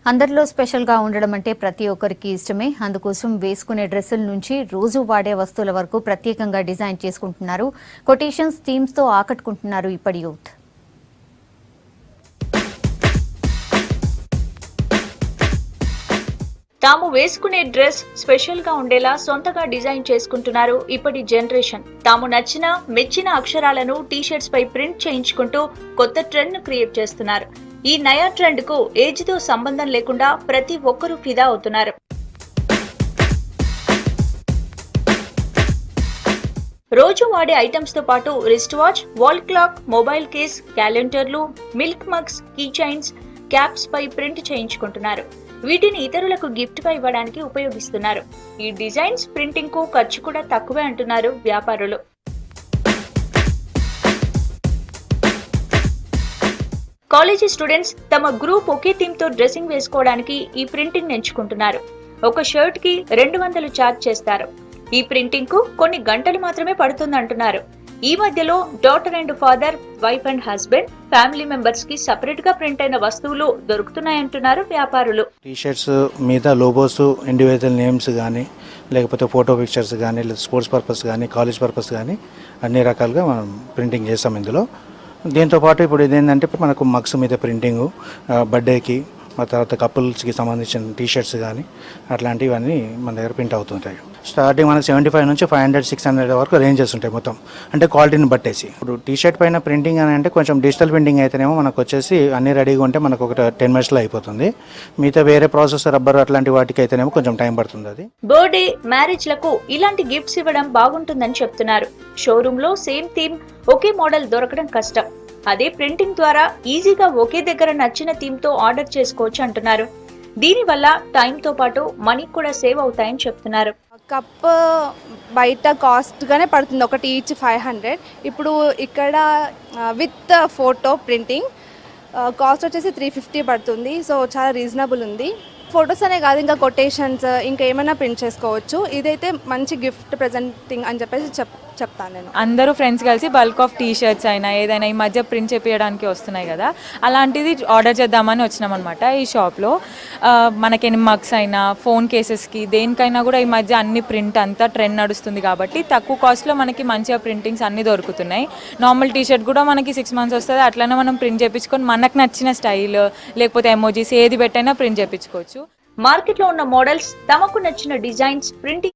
అందరిలో స్పెషల్గా ఉండడం అంటే ప్రతి ఒక్కరికి ఇష్టమే. అందుకోసం వేసుకునే డ్రెస్సుల నుంచి రోజు వాడే వస్తువుల వరకు ప్రత్యేకంగా డిజైన్ చేసుకుంటున్నారు. కొటేషన్స్, థీమ్స్తో ఆకట్టుకుంటున్నారు ఇప్పటి యూత్. తాము వేసుకునే డ్రెస్ స్పెషల్ గా ఉండేలా సొంతగా డిజైన్ చేసుకుంటున్నారు ఇప్పటి జనరేషన్. తాము నచ్చిన మెచ్చిన అక్షరాలను టీషర్ట్స్ పై ప్రింట్ చేయించుకుంటూ కొత్త ట్రెండ్ ను క్రియేట్ చేస్తున్నారు. ఈ నయా ట్రెండ్ కు ఏజ్ తో సంబంధం లేకుండా ప్రతి ఒక్కరూ ఫిదా అవుతున్నారు. రోజు వాడే ఐటమ్స్ తో పాటు wrist watch, wall clock, mobile case, క్యాలెండర్లు, milk mugs, key chains, caps పై ప్రింట్ చేయించుకుంటున్నారు. వీటిని ఇతరులకు గిఫ్ట్ గా ఇవ్వడానికి ఉపయోగిస్తున్నారు. ఈ డిజైన్స్ ప్రింటింగ్ కు ఖర్చు కూడా తక్కువే అంటున్నారు వ్యాపారులు. కాలేజీ స్టూడెంట్స్ తమ గ్రూప్ ఒకే థీమ్ తో డ్రెస్సింగ్ వేసుకోవడానికి ఈ ప్రింటింగ్ ఎంచుకుంటున్నారు. ఒక షర్ట్ కి 200 ఛార్జ్ చేస్తారు. ఈ ప్రింటింగ్ కు కొన్ని గంటలు మాత్రమే పడుతుందంటున్నారు. ఈ మధ్యలో daughter and father, wife and husband, family members కి సపరేట్ గా ప్రింట్ అయిన వస్తువులు దొరుకుతున్నాయంటున్నారు వ్యాపారులు. టీషర్ట్స్ మీద లోగోస్, ఇండివిజువల్ నేమ్స్ కానీ, లేకపోతే ఫోటో పిక్చర్స్ కానీ, లేదా స్పోర్ట్స్ పర్పస్ కానీ, కాలేజ్ పర్పస్ కానీ అన్ని రకాలుగా మనం ప్రింటింగ్ చేస్తాం ఇందులో. దీంతోపాటు ఇప్పుడు ఇదేంటంటే మనకు మగ్స్ మీద ప్రింటింగు, బర్త్డేకి, ఆ తర్వాత కపుల్స్కి సంబంధించిన టీషర్ట్స్ కానీ అట్లాంటివన్నీ మన దగ్గర ప్రింట్ అవుతుంటాయి. స్టార్టింగ్ మనకు 75 నుంచి 500-600 వరకు రేంజెస్ ఉంటాయి మొత్తం, అంటే క్వాలిటీని బట్టేసి. ఇప్పుడు టీషర్ట్ పైన ప్రింటింగ్ అని అంటే కొంచెం డిజిటల్ ప్రింటింగ్ అయితేనేమో మనకు వచ్చేసి అన్ని రెడీగా ఉంటే మనకు ఒక 10 minutesలో అయిపోతుంది. మిగతా వేరే ప్రాసెస్, రబ్బర్ అట్లాంటి వాటికి అయితేనేమో కొంచెం టైం పడుతుంది. అది బర్త్డే, మ్యారేజ్ లకు ఇలాంటి గిఫ్ట్స్ ఇవ్వడం బాగుంటుందని చెప్తున్నారు. షోరూమ్ లో సేమ్ థీమ్, ఒకే మోడల్ దొరకడం కష్టం. అదే ప్రింటింగ్ ద్వారా ఈజీగా ఒకే దగ్గర నచ్చిన థీమ్ తో ఆర్డర్ చేసుకోవచ్చు అంటున్నారు. దీనివల్ల టైం తో పాటు మనీ కూడా సేవ్ అవుతాయని చెప్తున్నారు. కప్ బయట కాస్ట్ గానే పడుతుంది, ఒకటి ఈచ్ 500. ఇప్పుడు ఇక్కడ విత్ ఫోటో ప్రింటింగ్ కాస్ట్ వచ్చేసి 350 పడుతుంది. సో చాలా రీజనబుల్ ఉంది. ఫొటోస్ అనే కాదు, ఇంకా కొటేషన్స్, ఇంకా ఏమైనా ప్రింట్ చేసుకోవచ్చు. ఇదైతే మంచి గిఫ్ట్ ప్రెజెంటింగ్ అని చెప్పేసి చెప్తాను నేను. అందరూ ఫ్రెండ్స్ కలిసి బల్క్ ఆఫ్ టీషర్ట్స్ అయినా ఏదైనా ఈ మధ్య ప్రింట్ చేపించడానికి వస్తున్నాయి కదా, అలాంటిది ఆర్డర్ చేద్దామని వచ్చినాం అనమాట ఈ షాప్లో. మనకి మగ్స్ అయినా, ఫోన్ కేసెస్కి, దేనికైనా కూడా ఈ మధ్య అన్ని ప్రింట్ అంతా ట్రెండ్ నడుస్తుంది కాబట్టి తక్కువ కాస్ట్లో మనకి మంచిగా ప్రింటింగ్స్ అన్నీ దొరుకుతున్నాయి. నార్మల్ టీషర్ట్ కూడా మనకి 6 months వస్తుంది. అట్లనే మనం ప్రింట్ చేయించుకొని మనకు నచ్చిన స్టైల్ లేకపోతే ఎమోజీస్ ఏది పెట్టైనా ప్రింట్ చేయించుకోవచ్చు. మార్కెట్ లో ఉన్న మోడల్స్, తమకు నచ్చిన డిజైన్స్ ప్రింటింగ్